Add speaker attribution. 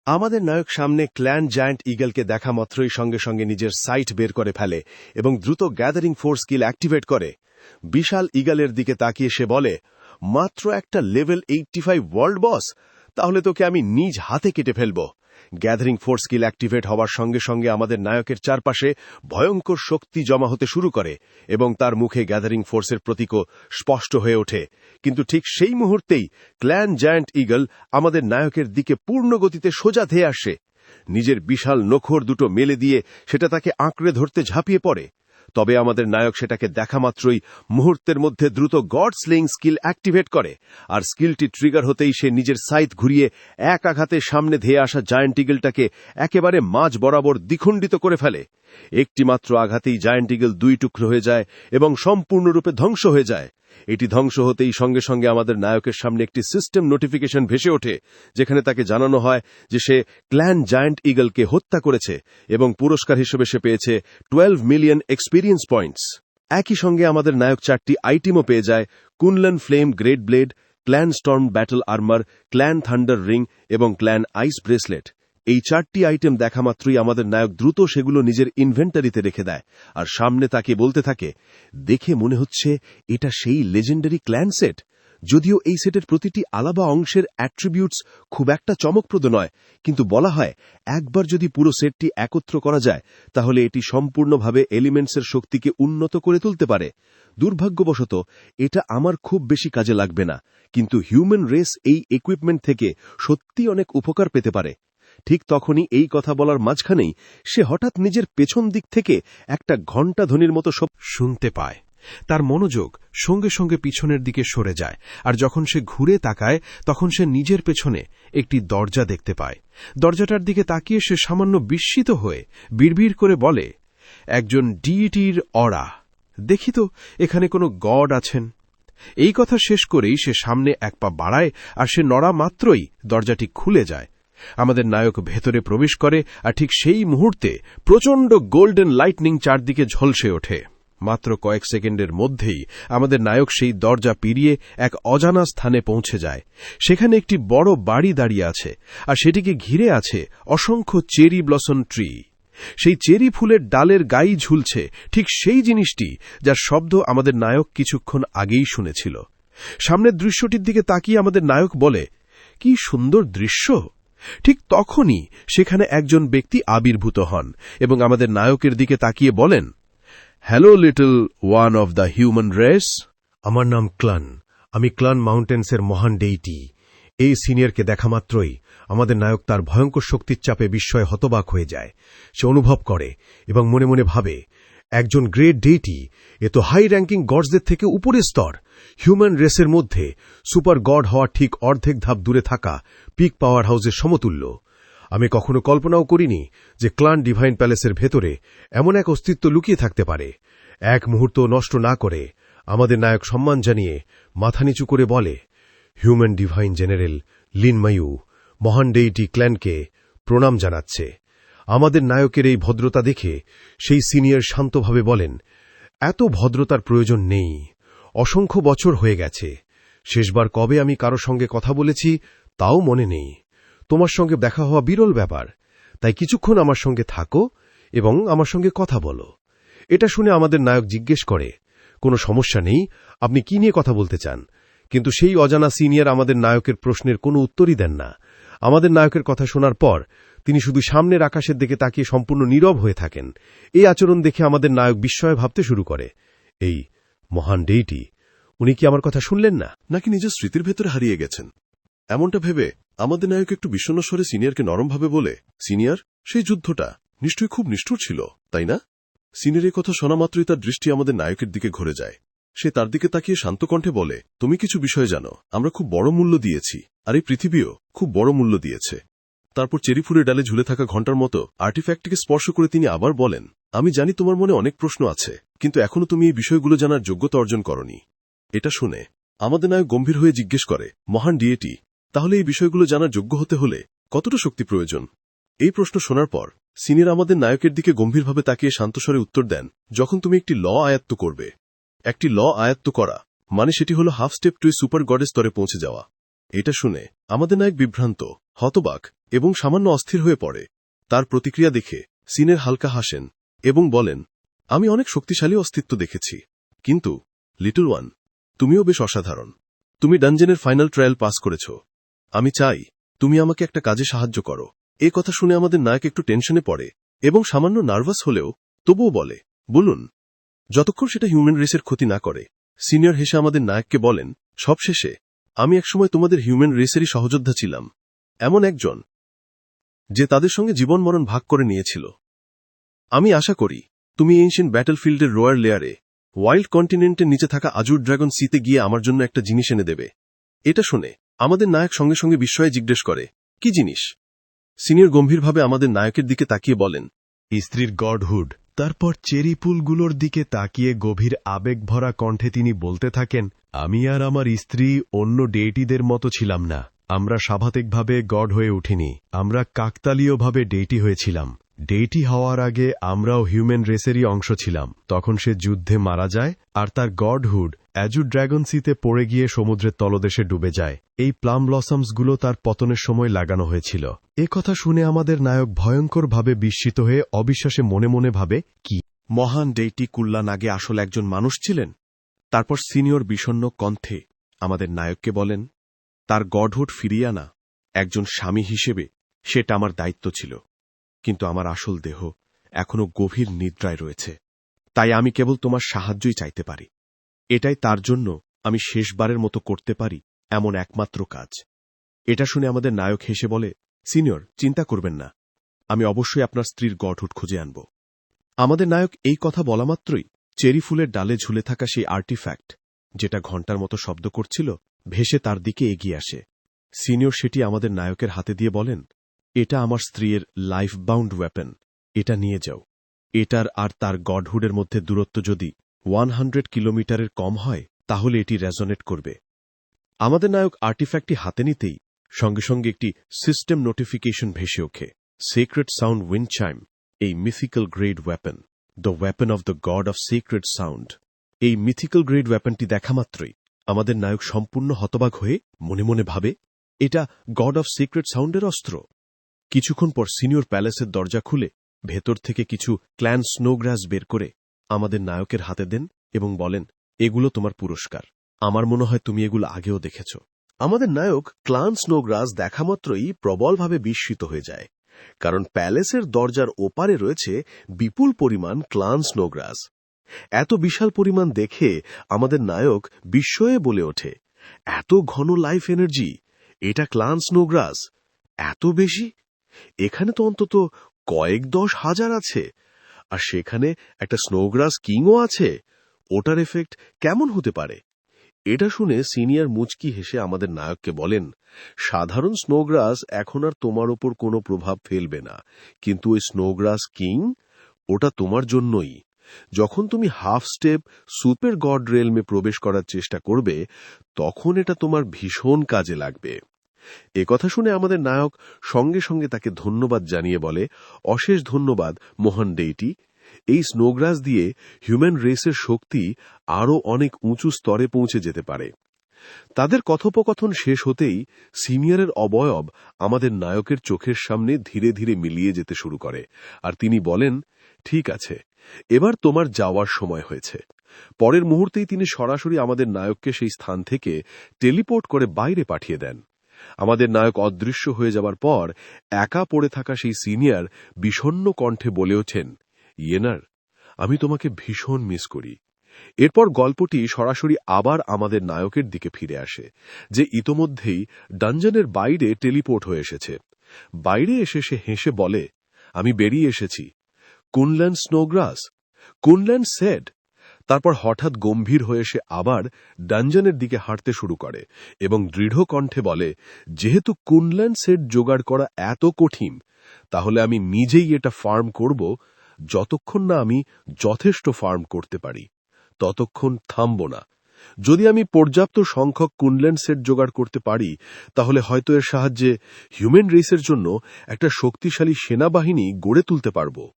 Speaker 1: আমাদের নায়ক সামনে clan giant ইগলকে দেখা মাত্রই সঙ্গে সঙ্গে নিজের সাইট বের করে ফেলে এবং দ্রুত গ্যাদারিং ফোর্স স্কিল অ্যাক্টিভেট করে। বিশাল ইগলের দিকে তাকিয়ে সে বলে, মাত্র একটা লেভেল 85 ওয়ার্ল্ড বস, তাহলে তোকে আমি নিজ হাতে কেটে ফেলব। গ্যাদারিং ফোর্স স্কিল অ্যাক্টিভেট হওয়ার সঙ্গে সঙ্গে আমাদের নায়কের চারপাশে ভয়ঙ্কর শক্তি জমা হতে শুরু করে এবং তার মুখে গ্যাদারিং ফোর্সের প্রতীকও স্পষ্ট হয়ে ওঠে। কিন্তু ঠিক সেই মুহূর্তেই ক্ল্যান জায়ান্ট ইগল আমাদের নায়কের দিকে পূর্ণ গতিতে সোজা ধেয়ে আসে। নিজের বিশাল নখর দুটো মেলে দিয়ে সেটা তাকে আঁকড়ে ধরতে ঝাঁপিয়ে পড়ে। তবে আমাদের নায়ক সেটাকে দেখা মাত্রই মুহূর্তের মধ্যে দ্রুত গড স্লিং স্কিল অ্যাক্টিভেট করে, আর স্কিলটি ট্রিগার হতেই সে নিজের সাইট ঘুরিয়ে এক আঘাতে সামনে ধেয়ে আসা জায়ান্ট ইগলটাকে একেবারে মাঝ বরাবর দ্বিখণ্ডিত করে ফেলে। একটি মাত্র আঘাতেই জায়ান্ট ইগল দুই টুকরো হয়ে যায় এবং সম্পূর্ণরূপে ধ্বংস হয়ে যায়। এটি ধ্বংস হতেই সঙ্গে সঙ্গে আমাদের নায়কের সামনে একটি সিস্টেম নোটিফিকেশন ভেসে ওঠে, যেখানে তাকে জানানো হয় যে সে ক্ল্যান জায়ান্ট ইগলকে হত্যা করেছে এবং পুরস্কার হিসেবে সে পেয়েছে 12 মিলিয়ন এক্সপিরিয়েন্স পয়েন্টস। একই সঙ্গে আমাদের নায়ক 4টি আইটেমও পেয়ে যায়: Kunlun flame great blade, clan storm battle armour, clan thunder ring এবং ক্ল্যান আইস ব্রেসলেট। এই 4টি আইটেম দেখা মাত্রই আমাদের নায়ক দ্রুত সেগুলো নিজের ইনভেন্টারিতে রেখে দেয় আর সামনে তাকে বলতে থাকে, দেখে মনে হচ্ছে এটা সেই লেজেন্ডারি ক্ল্যান সেট। যদিও এই সেটের প্রতিটি আলাদা অংশের অ্যাট্রিবিউটস খুব একটা চমকপ্রদ নয়, কিন্তু বলা হয় একবার যদি পুরো সেটটি একত্র করা যায় তাহলে এটি সম্পূর্ণভাবে এলিমেন্টসের শক্তিকে উন্নত করে তুলতে পারে। দুর্ভাগ্যবশত এটা আমার খুব বেশি কাজে লাগবে না, কিন্তু হিউম্যান রেস এই ইকুইপমেন্ট থেকে সত্যি অনেক উপকার পেতে পারে। ঠিক তখনই এই কথা বলার মাঝখানেই সে হঠাৎ নিজের পেছন দিক থেকে একটা ঘণ্টা ধ্বনির মতো শব্দ শুনতে পায়। তার মনোযোগ সঙ্গে সঙ্গে পিছনের দিকে সরে যায়, আর যখন সে ঘুরে তাকায় তখন সে নিজের পেছনে একটি দরজা দেখতে পায়। দরজাটার দিকে তাকিয়ে সে সামান্য বিস্মিত হয়ে বিড়বিড় করে বলে, একজন ডিইটির অরা, দেখি তো এখানে কোনো গড আছেন। এই কথা শেষ করেই সে সামনে এক পা বাড়ায়, আর সে নড়া মাত্রই দরজাটি খুলে যায়। আমাদের নায়ক ভেতরে প্রবেশ করে, আর ঠিক সেই মুহূর্তে প্রচণ্ড গোল্ডেন লাইটনিং চারদিকে ঝলসে ওঠে। মাত্র কয়েক সেকেন্ডের মধ্যেই আমাদের নায়ক সেই দরজা পেরিয়ে এক অজানা স্থানে পৌঁছে যায়। সেখানে একটি বড় বাড়ি দাঁড়িয়ে আছে, আর সেটিকে ঘিরে আছে অসংখ্য চেরি ব্লসম ট্রি। সেই চেরি ফুলের ডালের গায়ে ঝুলছে ঠিক সেই জিনিসটি যার শব্দ আমাদের নায়ক কিছুক্ষণ আগেই শুনেছিল। সামনের দৃশ্যটির দিকে তাকিয়ে আমাদের নায়ক বলে, কি সুন্দর দৃশ্য। ঠিক তখনই সেখানে একজন ব্যক্তি আবির্ভূত হন এবং আমাদের নায়কের দিকে তাকিয়ে বলেন, hello little one of the human race.
Speaker 2: আমার নাম ক্লান, আমি ক্লান মাউন্টেন্সের মহান ডেইটি। এই সিনিয়রকে দেখা মাত্রই আমাদের নায়ক তার ভয়ঙ্কর শক্তির চাপে বিস্ময়ে হতবাক হয়ে যায়। সে অনুভব করে এবং মনে মনে ভাবে, একজন গ্রেট ডেইটি, এ তো হাই র্যাঙ্কিং গডসদের থেকে উপরের স্তর। হিউম্যান রেসের মধ্যে সুপার গড হওয়ার ঠিক অর্ধেক ধাপ দূরে থাকা পিক পাওয়ার হাউসের সমতুল্য। আমি কখনো কল্পনাও করিনি যে ক্লান ডিভাইন প্যালেসের ভেতরে এমন এক অস্তিত্ব লুকিয়ে থাকতে পারে। এক মুহূর্ত নষ্ট না করে আমাদের নায়ক সম্মান জানিয়ে মাথা নিচু করে বলে, হিউম্যান ডিভাইন জেনারেল লিন মায়ু মহান ডেইটি ক্ল্যানকে প্রণাম জানাচ্ছে। আমাদের নায়কের এই ভদ্রতা দেখে সেই সিনিয়র শান্তভাবে বলেন, এত ভদ্রতার প্রয়োজন নেই। অসংখ্য বছর হয়ে গেছে। শেষবার কবে আমি কারো সঙ্গে কথা বলেছি তাও মনে নেই। তোমার সঙ্গে দেখা হওয়া বিরল ব্যাপার, তাই কিছুক্ষণ আমার সঙ্গে থাকো এবং আমার সঙ্গে কথা বলো। এটা শুনে আমাদের নায়ক জিজ্ঞেস করে, কোনো সমস্যা নেই, আপনি কি নিয়ে কথা বলতে চান? কিন্তু সেই অজানা সিনিয়র আমাদের নায়কের প্রশ্নের কোনো উত্তরই দেন না। আমাদের নায়কের কথা শোনার পর তিনি শুধু সামনের আকাশের দিকে তাকিয়ে সম্পূর্ণ নীরব হয়ে থাকেন। এই আচরণ দেখে আমাদের নায়ক বিস্ময়ে ভাবতে শুরু করে, এই মহান ডেইটি, উনি কি আমার কথা শুনলেন না,
Speaker 1: নাকি নিজের স্মৃতির ভেতরে হারিয়ে গেছেন? এমনটা ভেবে আমাদের নায়ক একটু বিষণ্ণ স্বরে সিনিয়রকে নরমভাবে বলে, সিনিয়র, সেই যুদ্ধটা নিশ্চয়ই খুব নিষ্ঠুর ছিল, তাই না? সিনিয়র এই কথা শোনা মাত্রই তার দৃষ্টি আমাদের নায়কের দিকে ঘুরে যায়। সে তার দিকে তাকিয়ে শান্ত কণ্ঠে বলে, তুমি কিছু বিষয় জানো, আমরা খুব বড় মূল্য দিয়েছি, আর এই পৃথিবীও খুব বড় মূল্য দিয়েছে। তারপর চেরি ফুলের ডালে ঝুলে থাকা ঘণ্টার মতো আর্টিফ্যাক্টটিকে স্পর্শ করে তিনি আবার বলেন, আমি জানি তোমার মনে অনেক প্রশ্ন আছে, কিন্তু এখনো তুমি এই বিষয়গুলো জানার যোগ্যতা অর্জন করনি। এটা শুনে আমাদের নায়ক গম্ভীর হয়ে জিজ্ঞেস করে, মহান ডিএটি, তাহলে এই বিষয়গুলো জানার যোগ্য হতে হলে কতটা শক্তি প্রয়োজন? এই প্রশ্ন শোনার পর সিনিয়র আমাদের নায়কের দিকে গম্ভীরভাবে তাকিয়ে শান্তস্বরে উত্তর দেন, যখন তুমি একটি ল আয়ত্ত করবে। একটি ল আয়ত্ত করা মানে সেটি হলো হাফ স্টেপ টু সুপার গডের স্তরে পৌঁছে যাওয়া। এটা শুনে আমাদের নায়ক বিভ্রান্ত, হতবাক এবং সামান্য অস্থির হয়ে পড়ে। তার প্রতিক্রিয়া দেখে সিনের হালকা হাসেন এবং বলেন, আমি অনেক শক্তিশালী অস্তিত্ব দেখেছি, কিন্তু লিটল ওয়ান, তুমিও বেশ অসাধারণ। তুমি ডানজেনের ফাইনাল ট্রায়াল পাস করেছ। আমি চাই তুমি আমাকে একটা কাজে সাহায্য করো। এ কথা শুনে আমাদের নায়ক একটু টেনশনে পড়ে এবং সামান্য নার্ভাস হলেও তবুও বলে, বলুন। যতক্ষণ সেটা হিউম্যান রেসের ক্ষতি না করে, সিনিয়র হেসে আমাদের নায়ককে বলেন, সবশেষে আমি একসময় তোমাদের হিউম্যান রেসেরই সহযোদ্ধা ছিলাম, এমন একজন যে তাদের সঙ্গে জীবন মরণ ভাগ করে নিয়েছিল। আমি আশা করি তুমি এনশিয়েন্ট ব্যাটলফিল্ডের রোয়ার লেয়ারে ওয়াইল্ড কন্টিনেন্টের নিচে থাকা আজুর ড্রাগন সিতে গিয়ে আমার জন্য একটা জিনিস এনে দেবে। এটা শুনে আমাদের নায়ক সঙ্গে সঙ্গে বিস্ময়ে জিজ্ঞেস করে, কি জিনিস? সিনিয়র গম্ভীরভাবে আমাদের নায়কের দিকে তাকিয়ে বলেন,
Speaker 2: স্ত্রীর গডহুড। তারপর চেরি ফুলগুলোর দিকে তাকিয়ে গভীর আবেগভরা কণ্ঠে তিনি বলতে থাকেন, আমি আর আমার স্ত্রী অন্য ডেইটিদের মতো ছিলাম না। আমরা স্বাভাবিকভাবে গড হয়ে উঠিনি, আমরা কাকতালীয়ভাবে ডেইটি হয়েছিলাম। ডেইটি হওয়ার আগে আমরাও হিউম্যান রেসেরই অংশ ছিলাম। তখন সে যুদ্ধে মারা যায় আর তার গডহুড অ্যাজুর ড্রাগন সিতে পড়ে গিয়ে সমুদ্রের তলদেশে ডুবে যায়। এই প্লাম ব্লসমসগুলো তার পতনের সময় লাগানো হয়েছিল। এ কথা শুনে আমাদের নায়ক ভয়ঙ্করভাবে বিস্মিত হয়ে অবিশ্বাসে মনে মনে ভাবে, কি
Speaker 1: মহান ডেইটি কুল্লান আগে আসলে একজন মানুষ ছিলেন? তারপর সিনিয়র বিষণ্ণ কণ্ঠে আমাদের নায়ককে বলেন, তার গডহুড ফিরিয়ে আনা একজন স্বামী হিসেবে সেটা আমার দায়িত্ব ছিল, কিন্তু আমার আসল দেহ এখনো গভীর নিদ্রায় রয়েছে। তাই আমি কেবল তোমার সাহায্যই চাইতে পারি। এটাই তার জন্য আমি শেষবারের মতো করতে পারি এমন একমাত্র কাজ। এটা শুনে আমাদের নায়ক হেসে বলে, সিনিয়র, চিন্তা করবেন না, আমি অবশ্যই আপনার স্ত্রীর গডহুড খুঁজে আনব। আমাদের নায়ক এই কথা বলা মাত্রই চেরি ফুলের ডালে ঝুলে থাকা সেই আর্টিফ্যাক্ট, যেটা ঘণ্টার মতো শব্দ করছিল, ভেসে তার দিকে এগিয়ে আসে। সিনিয়র সেটি আমাদের নায়কের হাতে দিয়ে বলেন, এটা আমার স্ত্রীর লাইফ বাউন্ড ওয়েপন, এটা নিয়ে যাও। এটার আর তার গডহুডের মধ্যে দূরত্ব যদি 100 কিলোমিটারের কম হয়, তাহলে এটি রেজোনেট করবে। আমাদের নায়ক আর্টিফ্যাক্টটি হাতে নিতেই সঙ্গে সঙ্গে একটি সিস্টেম নোটিফিকেশন ভেসে ওঠে, সিক্রেট সাউন্ড উইন্ড চাইম, এই mythical grade weapon, the weapon of the god of secret sound. এই মিথিক্যাল গ্রেড ওয়েপনটি দেখা মাত্রই আমাদের নায়ক সম্পূর্ণ হতবাক হয়ে মনে মনে ভাবে, এটা গড অফ সিক্রেট সাউন্ডের অস্ত্র। কিছুক্ষণ পর সিনিয়র প্যালেসের দরজা খুলে ভেতর থেকে কিছু ক্ল্যান স্নোগ্রাস বের করে আমাদের নায়কের হাতে দেন এবং বলেন, এগুলো তোমার পুরস্কার। আমার মনে হয় তুমি এগুলো আগেও দেখেছ। আমাদের নায়ক ক্লান স্নোগ্রাস দেখামাত্রই প্রবলভাবে বিস্মিত হয়ে যায়, কারণ প্যালেসের দরজার ওপারে রয়েছে বিপুল পরিমাণ ক্লান স্নোগ্রাস। এত বিশাল পরিমাণ দেখে আমাদের নায়ক বিস্ময়ে বলে ওঠে, এত ঘন লাইফ এনার্জি, এটা ক্লান স্নোগ্রাস? এত বেশি? এখানে তো অন্তত কয়েক 10,000 আছে, আর সেখানে একটা স্নোগ্রাস কিংও আছে। ওটার এফেক্ট কেমন হতে পারে? এটা শুনে সিনিয়র মুচকি হেসে আমাদের নায়ককে বলেন, সাধারণ স্নোগ্রাস এখন আর তোমার ওপর কোনো প্রভাব ফেলবে না, কিন্তু ওই স্নোগ্রাস কিং, ওটা তোমার জন্যই। যখন তুমি হাফ স্টেপ সুপের গড রেলমে প্রবেশ করার চেষ্টা করবে, তখন এটা তোমার ভীষণ কাজে লাগবে। কথা শুনে আমাদের নায়ক সঙ্গে সঙ্গে তাকে ধন্যবাদ জানিয়ে বলে, অশেষ ধন্যবাদ মহান ডেইটি। এই স্নোগ্রাস দিয়ে হিউম্যান রেসের শক্তি আরও অনেক উঁচু স্তরে পৌঁছে যেতে পারে। তাদের কথোপকথন শেষ হতেই সিনিয়রের অবয়ব আমাদের নায়কের চোখের সামনে ধীরে ধীরে মিলিয়ে যেতে শুরু করে, আর তিনি বলেন, ঠিক আছে, এবার তোমার যাওয়ার সময় হয়েছে। পরের মুহূর্তেই তিনি সরাসরি আমাদের নায়ককে সেই স্থান থেকে টেলিপোর্ট করে বাইরে পাঠিয়ে দেন। আমাদের নায়ক অদৃশ্য হয়ে যাবার পর একা পড়ে থাকা সেই সিনিয়র বিষণ্ণ কণ্ঠে বলে ওঠেন, ইয়েনার, আমি তোমাকে ভীষণ মিস করি। এরপর গল্পটি সরাসরি আবার আমাদের নায়কের দিকে ফিরে আসে, যে ইতোমধ্যেই ডানজনের বাইরে টেলিপোর্ট হয়ে এসেছে। বাইরে এসে সে হেসে বলে, আমি বেরিয়ে এসেছি। কুনল্যান্ড স্নোগ্রাস, কুনল্যান্ড সেড। তারপর হঠাৎ গম্ভীর হয়ে সে আবার ডানজনের দিকে হাঁটতে শুরু করে এবং দৃঢ় কণ্ঠে বলে, যেহেতু কুনল্যান্ড সেট জোগাড় করা এত কঠিন, তাহলে আমি নিজেই এটা ফার্ম করব। যতক্ষণ না আমি যথেষ্ট ফার্ম করতে পারি, ততক্ষণ থামব না। যদি আমি পর্যাপ্ত সংখ্যক কুনল্যান্ড সেট জোগাড় করতে পারি, তাহলে হয়তো এর সাহায্যে হিউম্যান রেসের জন্য একটা শক্তিশালী সেনাবাহিনী গড়ে তুলতে পারব।